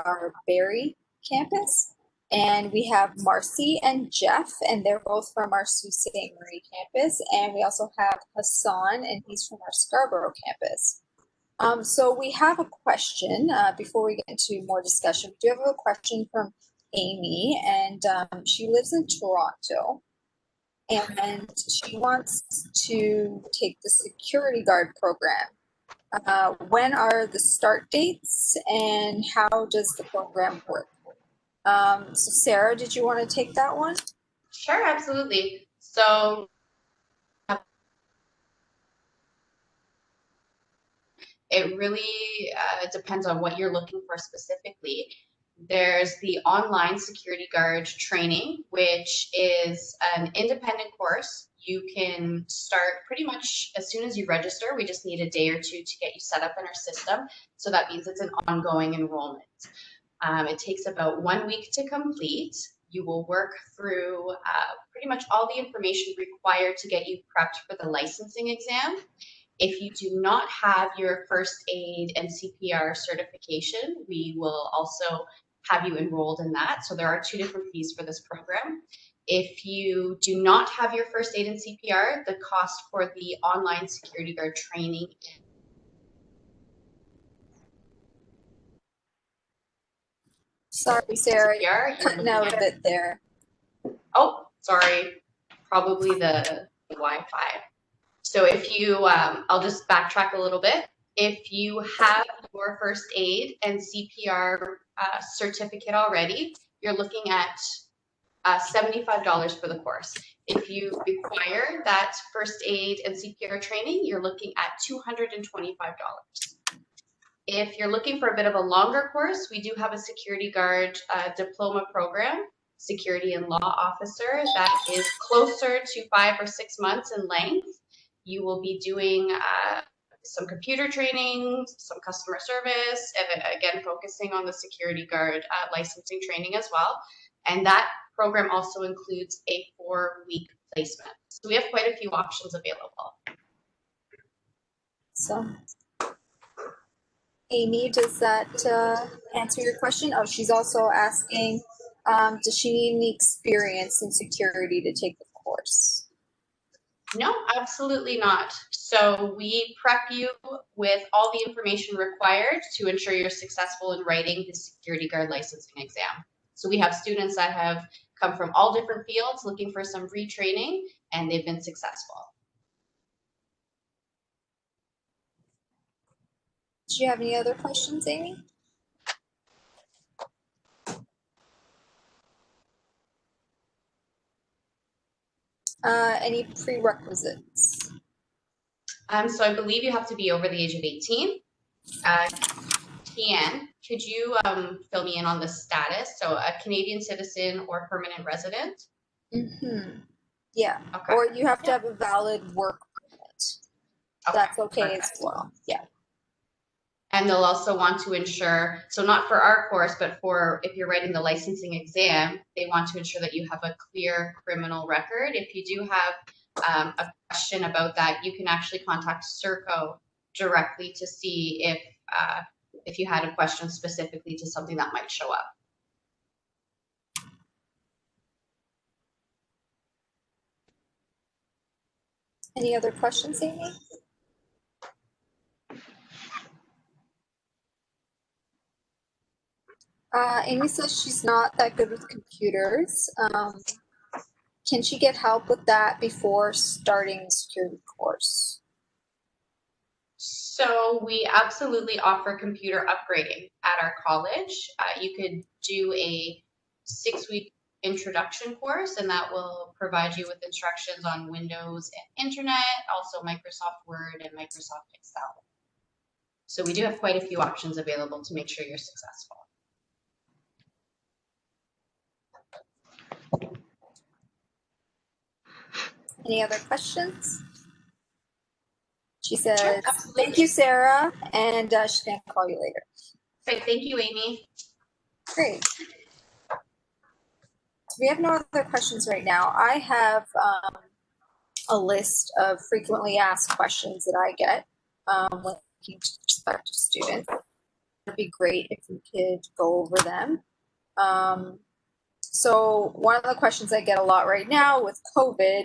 our Barrie campus. And we have Marcy and Jeff, and they're both from our Sault Ste. Marie campus. And we also have Hassan, and he's from our Scarborough campus. So we have a question before we get into more discussion. We do have a question from Amy, and she lives in Toronto, and she wants to take the security guard program. When are the start dates, and how does the program work? So Sarah, did you want to take that one? Sure, absolutely. So it really depends on what you're looking for specifically. There's the online security guard training, which is an independent course. You can start pretty much as soon as you register. We just need a day or two to get you set up in our system. So that means it's an ongoing enrollment. It takes about 1 week to complete. You will work through pretty much all the information required to get you prepped for the licensing exam. If you do not have your first aid and CPR certification, we will also have you enrolled in that. So there are 2 different fees for this program. If you do not have your first aid and CPR, the cost for the online security guard training. Sorry, Sarah, you're cutting out a bit there. Oh, sorry, probably the Wi-Fi. So if you, I'll just backtrack a little bit. If you have your first aid and CPR certificate already, you're looking at $75 for the course. If you require that first aid and CPR training, you're looking at $225. If you're looking for a bit of a longer course, we do have a security guard diploma program, security and law officer, that is closer to 5 or 6 months in length. You will be doing some computer training, some customer service, and again, focusing on the security guard licensing training as well. And that program also includes a 4-week placement. So we have quite a few options available. So, Amy, does that answer your question? Oh, she's also asking, does she need any experience in security to take the course? No, absolutely not. So we prep you with all the information required to ensure you're successful in writing the security guard licensing exam. So we have students that have come from all different fields looking for some retraining, and they've been successful. Do you have any other questions, Amy? Any prerequisites? So I believe you have to be over the age of 18. Tian, could you fill me in on the status? So a Canadian citizen or permanent resident? Mm-hmm. Yeah. Okay. Or you have to have a valid work permit. Okay. That's okay Perfect. as well. Yeah. And they'll also want to ensure, so not for our course, but for if you're writing the licensing exam, they want to ensure that you have a clear criminal record. If you do have a question about that, you can actually contact Serco directly to see if you had a question specifically to something that might show up. Any other questions, Amy? Amy says she's not that good with computers. Can she get help with that before starting the security course? So we absolutely offer computer upgrading at our college. You could do a 6-week introduction course, and that will provide you with instructions on Windows and Internet, also Microsoft Word and Microsoft Excel. So we do have quite a few options available to make sure you're successful. Any other questions? She says, sure, thank you, Sarah, and she's going to call you later. Great, thank you, Amy. Great. We have no other questions right now. I have a list of frequently asked questions that I get when speaking to prospective students. it'd be great if we could go over them. So one of the questions I get a lot right now with COVID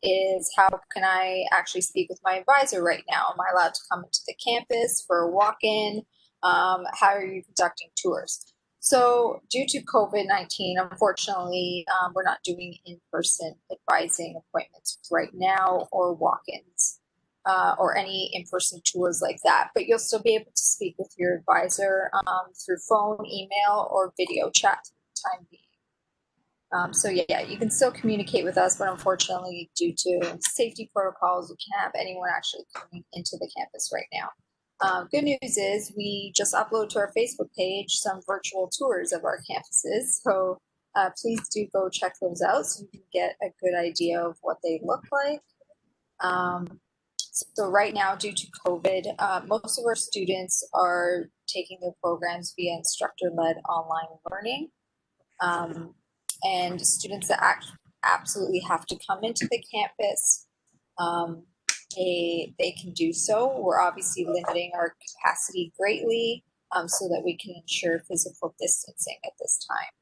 is how can I actually speak with my advisor right now? Am I allowed to come into the campus for a walk-in? How are you conducting tours? So due to COVID-19, unfortunately, we're not doing in-person advising appointments right now or walk-ins or any in-person tours like that. But you'll still be able to speak with your advisor through phone, email, or video chat for the time being. So yeah, you can still communicate with us, but unfortunately, due to safety protocols, we can't have anyone actually coming into the campus right now. Good news is we just upload to our Facebook page some virtual tours of our campuses. So please do go check those out so you can get a good idea of what they look like. So right now, due to COVID, most of our students are taking their programs via instructor-led online learning. And students that absolutely have to come into the campus, they can do so. We're obviously limiting our capacity greatly so that we can ensure physical distancing at this time.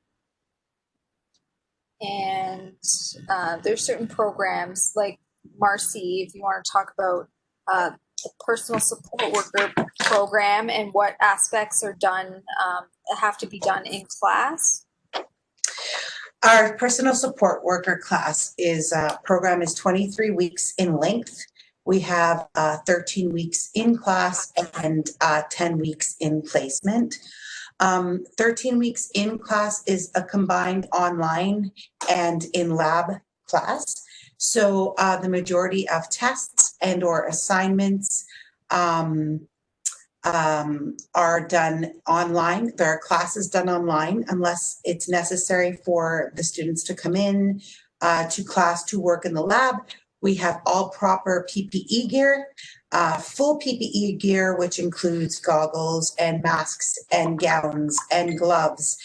And there's certain programs like Marcy, if you want to talk about the personal support worker program and what aspects are done, have to be done in class. Our personal support worker class program is 23 weeks in length. We have 13 weeks in class and 10 weeks in placement. 13 weeks in class is a combined online and in lab class. So the majority of tests and or assignments are done online. There are classes done online unless it's necessary for the students to come in to class to work in the lab. We have all proper PPE gear, full PPE gear, which includes goggles and masks and gowns and gloves.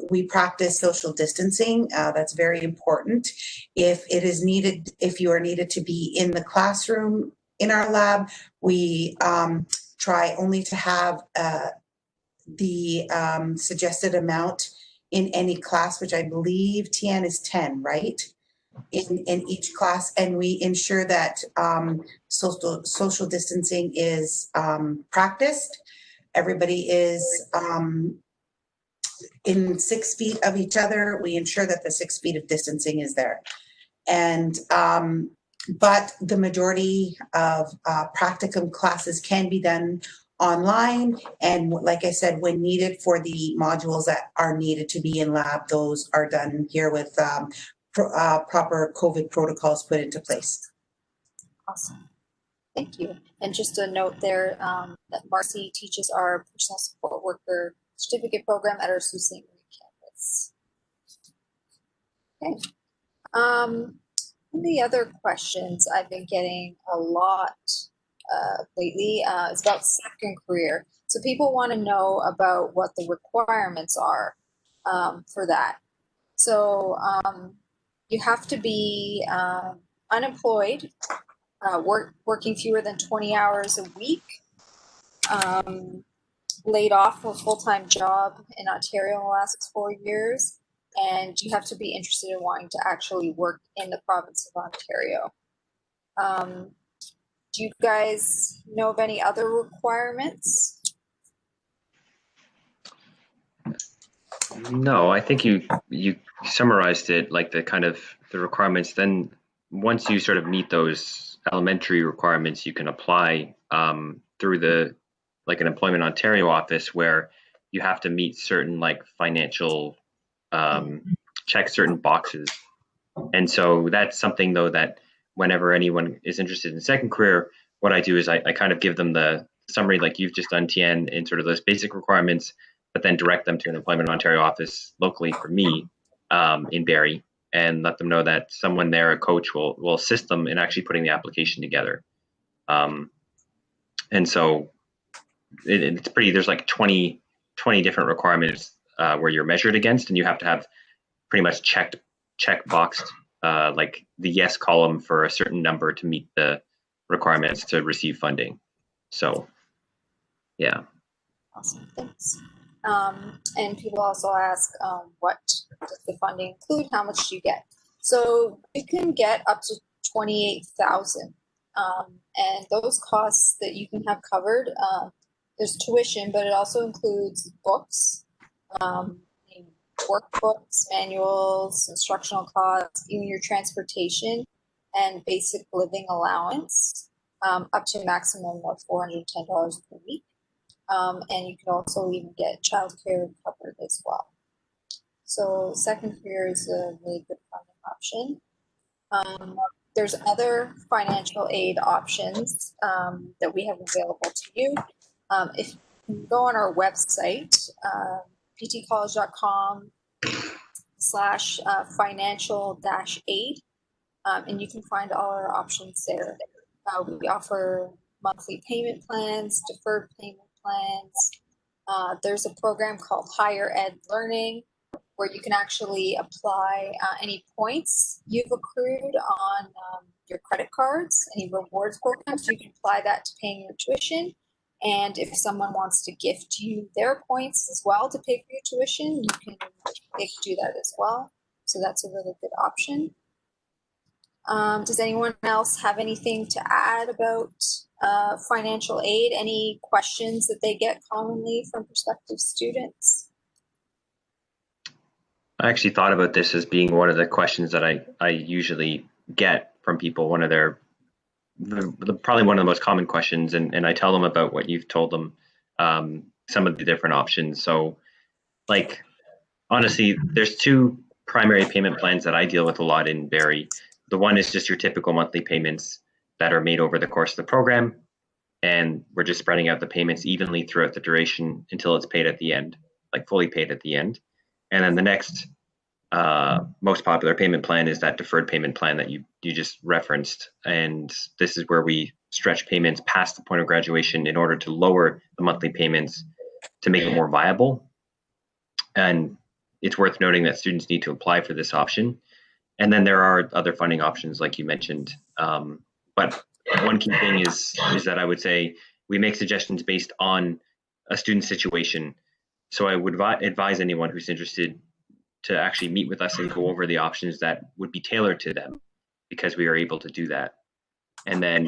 We practice social distancing. That's very important. If it is needed, if you are needed to be in the classroom in our lab, we try only to have the suggested amount in any class, which I believe, Tian, is 10, right? In each class, and we ensure that social distancing is practiced. Everybody is in 6 feet of each other. We ensure that the 6 feet of distancing is there. And but the majority of practicum classes can be done online. And like I said, when needed for the modules that are needed to be in lab, those are done here with proper COVID protocols put into place. Awesome. Thank you. And just a note there that Marcy teaches our personal support worker certificate program at our Sault Ste. Marie campus. Okay. The other questions I've been getting a lot lately is about second career. So people want to know about what the requirements are for that. So you have to be unemployed, working fewer than 20 hours a week, laid off from a full-time job in Ontario in the last 4 years, and you have to be interested in wanting to actually work in the province of Ontario. Do you guys know of any other requirements? No, I think you summarized it, like the kind of the requirements. Then once you sort of meet those elementary requirements, you can apply through the like an Employment Ontario office, where you have to meet certain like financial check certain boxes. And so that's something though that whenever anyone is interested in second career, what I do is I kind of give them the summary like you've just done, Tien, in sort of those basic requirements, but then direct them to an Employment Ontario office locally for me in Barrie, and let them know that someone there, a coach, will assist them in actually putting the application together. And so it's pretty, there's like 20 different requirements where you're measured against, and you have to have pretty much check boxed like the yes column for a certain number to meet the requirements to receive funding. So yeah. Awesome, thanks. And people also ask, what does the funding include? How much do you get? So you can get up to 28,000, and those costs that you can have covered. There's tuition, but it also includes books, workbooks, manuals, instructional costs, even your transportation and basic living allowance, up to a maximum of $410 per week. And you can also even get childcare covered as well. So second career is a really good funding option. There's other financial aid options that we have available to you. If you go on our website, ptcollege.com/financial-aid, and you can find all our options there. We offer monthly payment plans, deferred payment plans. There's a program called Higher Ed Learning, where you can actually apply any points you've accrued on your credit cards, any rewards programs. You can apply that to paying your tuition. And if someone wants to gift you their points as well to pay for your tuition, they can do that as well. So that's a really good option. Does anyone else have anything to add about financial aid? Any questions that they get commonly from prospective students? I actually thought about this as being one of the questions that I usually get from people. One of their probably one of the most common questions, and I tell them about what you've told them, some of the different options. So, like, honestly, there's two primary payment plans that I deal with a lot in Barrie. The one is just your typical monthly payments that are made over the course of the program, and we're just spreading out the payments evenly throughout the duration until it's paid at the end, like fully paid at the end. And then the next most popular payment plan is that deferred payment plan that you just referenced. And this is where we stretch payments past the point of graduation in order to lower the monthly payments to make it more viable. And it's worth noting that students need to apply for this option. And then there are other funding options, like you mentioned. But one key thing is that I would say we make suggestions based on a student's situation. So I would advise anyone who's interested to actually meet with us and go over the options that would be tailored to them, because we are able to do that. And then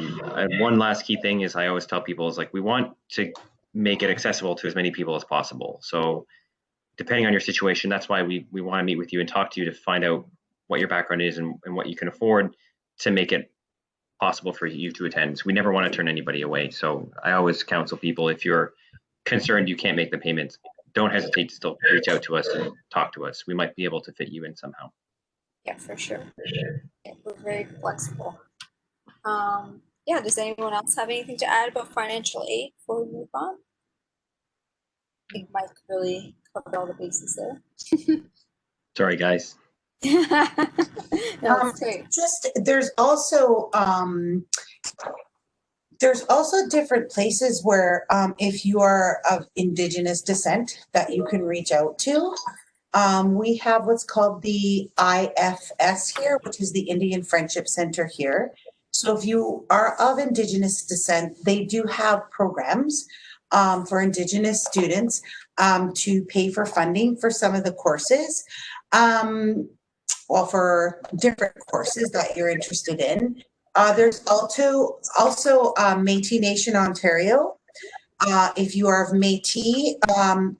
one last key thing is I always tell people is, like, we want to make it accessible to as many people as possible. So depending on your situation, that's why we want to meet with you and talk to you to find out what your background is and what you can afford to make it possible for you to attend. So we never want to turn anybody away. So I always counsel people, if you're concerned you can't make the payments, don't hesitate to still reach out to us and talk to us. We might be able to fit you in somehow. Yeah, for sure. Yeah, we're very flexible. Yeah, does anyone else have anything to add about financial aid before we move on? I think Mike really covered all the bases there. Sorry, guys. No, it's great. Just there's also different places where if you are of Indigenous descent that you can reach out to. We have what's called the IFS here, which is the Indian Friendship Center here. So if you are of Indigenous descent, they do have programs for Indigenous students to pay for funding for some of the courses. Well, for different courses that you're interested in. There's also Métis Nation Ontario. If you are of Métis,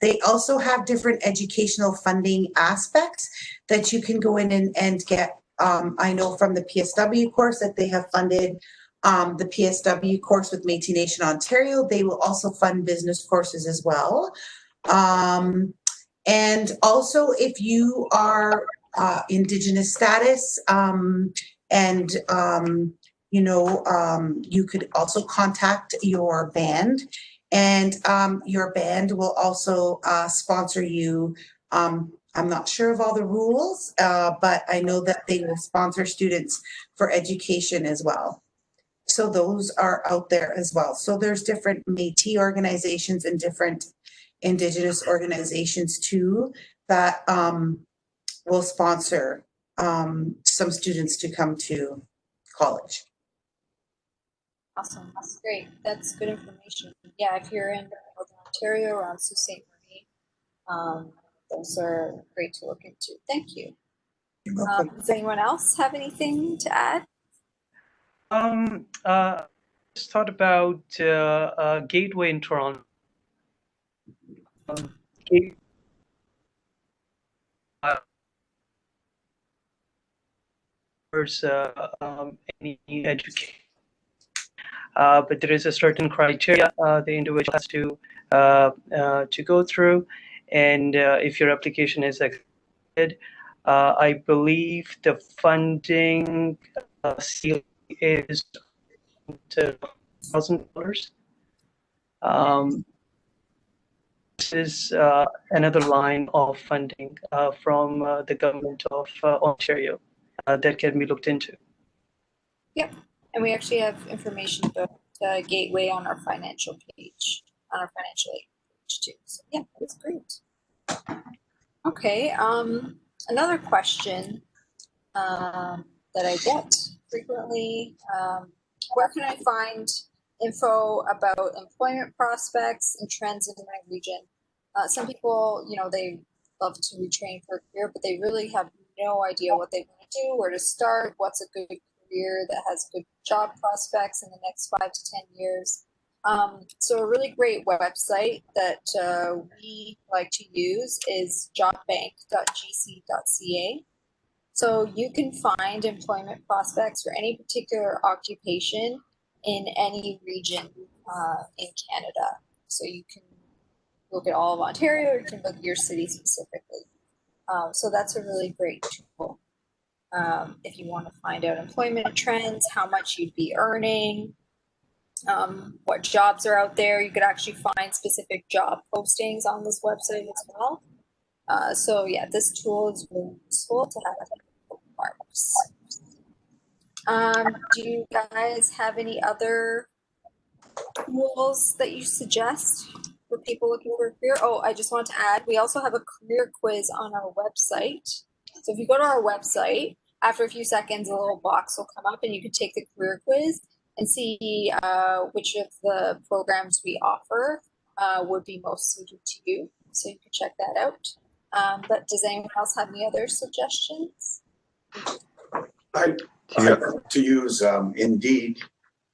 they also have different educational funding aspects that you can go in and get. I know from the PSW course that they have funded the PSW course with Métis Nation Ontario. They will also fund business courses as well. And also, if you are Indigenous status, you could also contact your band, and your band will also sponsor you. I'm not sure of all the rules, but I know that they will sponsor students for education as well. So those are out there as well. So there's different Métis organizations and different Indigenous organizations too that will sponsor some students to come to college. Awesome. That's great. That's good information. Yeah, if you're in Northern Ontario, around Sault Ste. Marie. Those are great to look into. Thank you. You're welcome. Does anyone else have anything to add? Just thought about Gateway in Toronto. Gate- any education, but there is a certain criteria the individual has to go through, and if your application is accepted, I believe the funding ceiling is $1,000. This is another line of funding from the government of Ontario that can be looked into. Yep. And we actually have information about Gateway on our financial page, on our financial aid page too. So yeah, that's great. Okay. Another question that I get frequently, where can I find info about employment prospects and trends in my region? Some people, they love to retrain for a career, but they really have no idea what they want to do, where to start, what's a good career that has good job prospects in the next 5 to 10 years. So a really great website that we like to use is jobbank.gc.ca. So you can find employment prospects for any particular occupation in any region in Canada. So you can look at all of Ontario, or you can look at your city specifically. So that's a really great tool. If you want to find out employment trends, how much you'd be earning, what jobs are out there. You could actually find specific job postings on this website as well. So yeah, this tool is really useful to have bookmarks. Do you guys have any other tools that you suggest for people looking for a career? Oh, I just wanted to add, we also have a career quiz on our website. So if you go to our website, after a few seconds, a little box will come up and you can take the career quiz and see which of the programs we offer would be most suited to you. So you can check that out. But does anyone else have any other suggestions? I to use Indeed.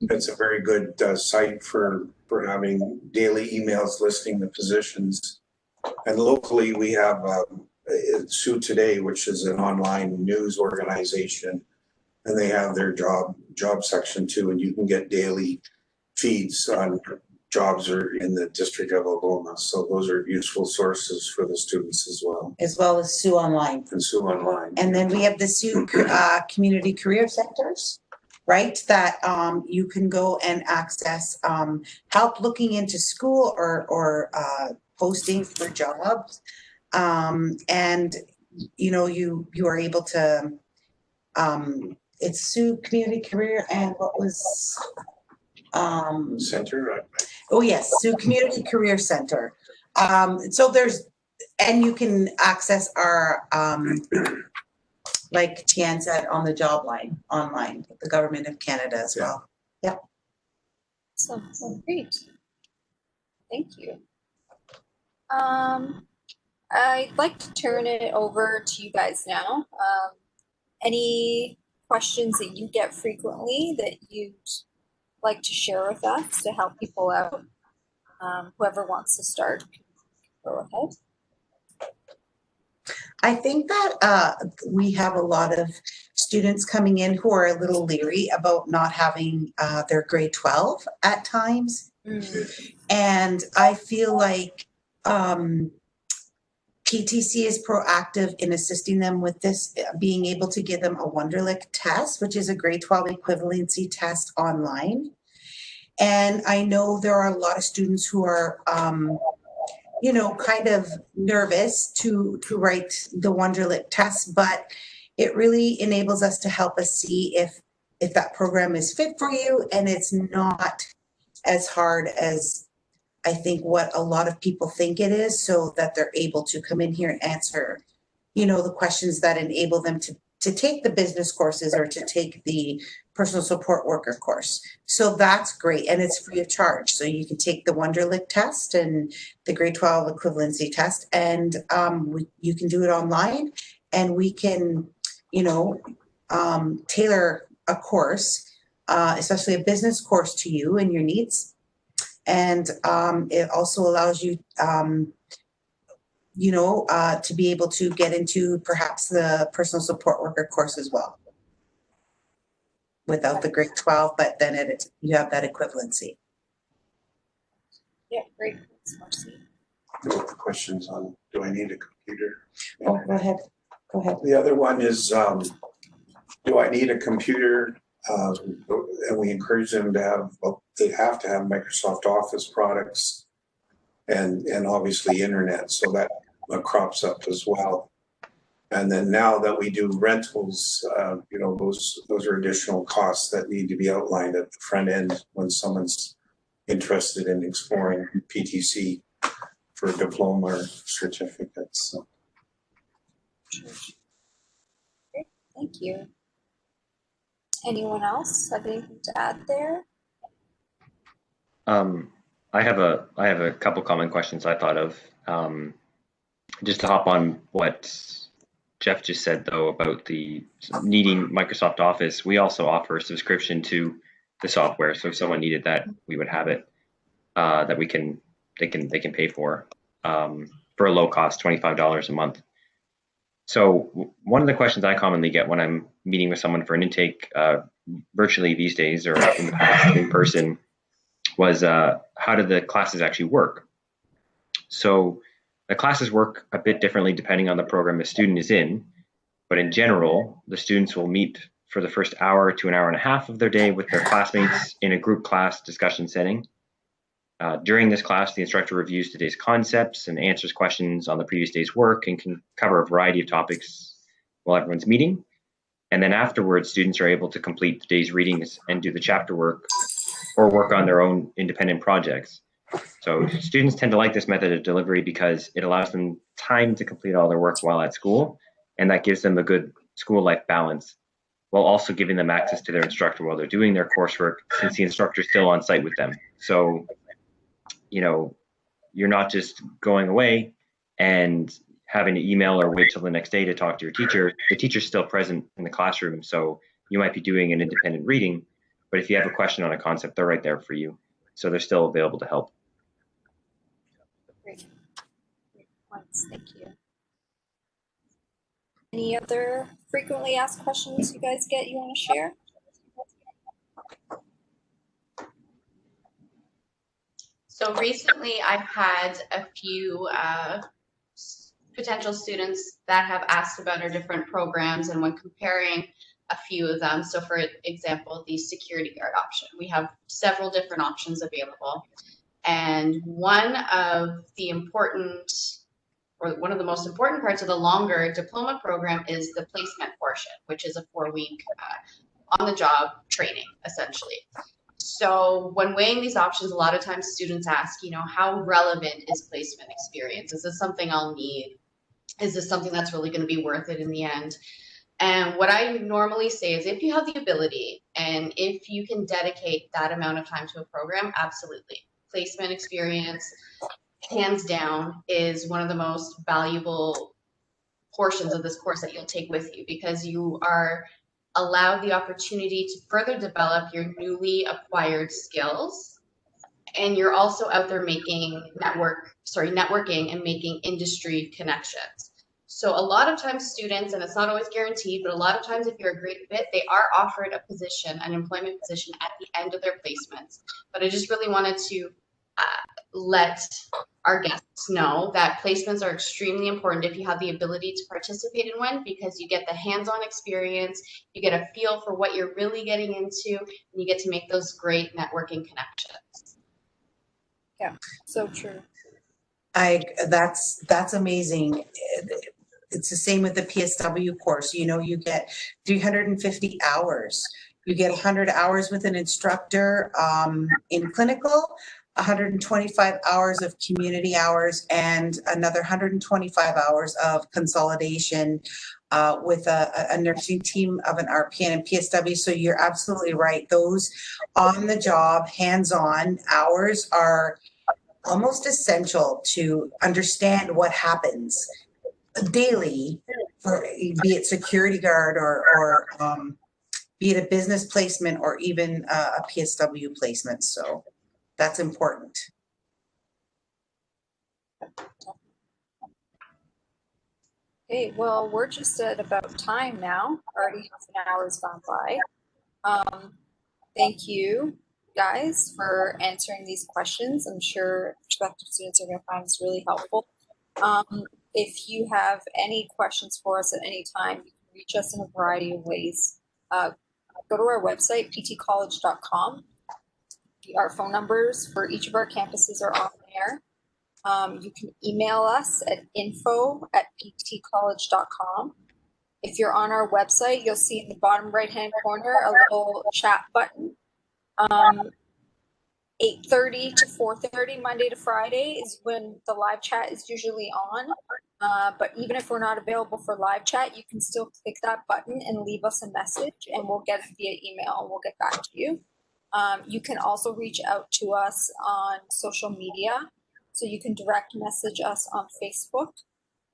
It's a very good site for having daily emails listing the positions. And locally, we have Sioux Today, which is an online news organization, and they have their job section too, and you can get daily feeds on jobs are in the District of Algoma. So those are useful sources for the students as well. As well as Sioux Online. And Sioux Online. And then we have the Sioux Community Career Centers, right? That you can go and access help looking into school or postings for jobs. And you are able to it's Sioux Community Career and what was Center, right? Oh yes, Sioux Community Career Center. So and you can access our like Tian said, on the job line online, the Government of Canada as well. Yeah. So great. Thank you. I'd like to turn it over to you guys now. Any questions that you get frequently that you'd like to share with us to help people out? Whoever wants to start, go ahead. I think that we have a lot of students coming in who are a little leery about not having their grade 12 at times. And I feel like PTC is proactive in assisting them with this, being able to give them a Wonderlic test, which is a grade 12 equivalency test online. And I know there are a lot of students who are kind of nervous to write the Wonderlic test, but it really enables us to help us see if that program is fit for you, and it's not as hard as I think what a lot of people think it is, so that they're able to come in here and answer, the questions that enable them to take the business courses or to take the personal support worker course. So that's great, and it's free of charge. So you can take the Wonderlic test and the grade 12 equivalency test, and you can do it online, and we can, you know, tailor a course, especially a business course, to you and your needs. And it also allows you, you know, to be able to get into perhaps the personal support worker course as well, without the grade 12, but then you have that equivalency. Yeah, great. Thanks, Marcy. No other questions on, do I need a computer? Oh, go ahead. Go ahead. The other one is, do I need a computer? And we encourage them to have, well, they have to have Microsoft Office products and obviously internet. So that crops up as well. And then now that we do rentals, you know, those are additional costs that need to be outlined at the front end when someone's interested in exploring PTC for a diploma or certificates. So. Great, thank you. Anyone else have anything to add there? I have a couple common questions I thought of. Just to hop on what Jeff just said though about the needing Microsoft Office, we also offer a subscription to the software. So if someone needed that, we would have it that they can pay for a low cost, $25 a month. So one of the questions I commonly get when I'm meeting with someone for an intake, virtually these days or in the past in person, was how do the classes actually work? So the classes work a bit differently depending on the program a student is in, but in general, the students will meet for the first hour to an hour and a half of their day with their classmates in a group class discussion setting. During this class, the instructor reviews today's concepts and answers questions on the previous day's work and can cover a variety of topics while everyone's meeting. And then afterwards, students are able to complete the day's readings and do the chapter work or work on their own independent projects. So students tend to like this method of delivery because it allows them time to complete all their work while at school, and that gives them a good school life balance, while also giving them access to their instructor while they're doing their coursework, since the instructor is still on site with them. So, you know, you're not just going away and having to email or wait till the next day to talk to your teacher. The teacher's still present in the classroom, so you might be doing an independent reading, but if you have a question on a concept, they're right there for you. So they're still available to help. Great. Great points, thank you. Any other frequently asked questions you guys get you want to share? So recently I've had a few potential students that have asked about our different programs, and when comparing a few of them, so for example, the security guard option, we have several different options available. And one of the most important parts of the longer diploma program is the placement portion, which is a 4-week on-the-job training, essentially. So when weighing these options, a lot of times students ask, you know, how relevant is placement experience? Is this something I'll need? Is this something that's really going to be worth it in the end? And what I normally say is if you have the ability and if you can dedicate that amount of time to a program, absolutely. Placement experience, hands down, is one of the most valuable portions of this course that you'll take with you, because you are allowed the opportunity to further develop your newly acquired skills, and you're also out there making networking and making industry connections. So a lot of times students, and it's not always guaranteed, but a lot of times if you're a great fit, they are offered a position, an employment position at the end of their placements. But I just really wanted to let our guests know that placements are extremely important if you have the ability to participate in one, because you get the hands-on experience, you get a feel for what you're really getting into, and you get to make those great networking connections. Yeah, so true. That's amazing. It's the same with the PSW course. You know, you get 350 hours. You get 100 hours with an instructor in clinical, 125 hours of community hours, and another 125 hours of consolidation with a nursing team of an RPN and PSW. So you're absolutely right. Those on the job, hands-on hours are almost essential to understand what happens daily, for, be it security guard or be it a business placement or even a PSW placement. So that's important. Okay, well, we're just at about time now. Already half an hour has gone by. Thank you, guys, for answering these questions. I'm sure prospective students are going to find this really helpful. If you have any questions for us at any time, you can reach us in a variety of ways. Go to our website, ptcollege.com. Our phone numbers for each of our campuses are on there. You can email us at info@ptcollege.com. If you're on our website, you'll see in the bottom right-hand corner a little chat button. 8:30 to 4:30, Monday to Friday, is when the live chat is usually on. But even if we're not available for live chat, you can still click that button and leave us a message, and we'll get it via email, and we'll get back to you. You can also reach out to us on social media. So you can direct message us on Facebook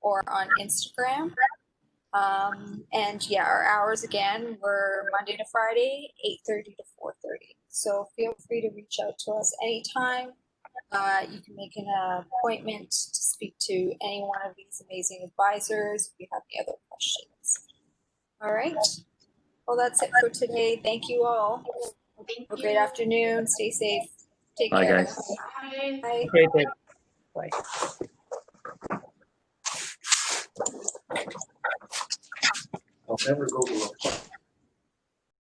or on Instagram. And yeah, our hours again were Monday to Friday, 8:30 to 4:30. So feel free to reach out to us anytime. You can make an appointment to speak to any one of these amazing advisors if you have any other questions. All right. Well, that's it for today. Thank you all. Thank Have a you. great afternoon. Stay safe. Take Bye, care. guys. Bye. Bye. Great day. Bye. I'll never go below.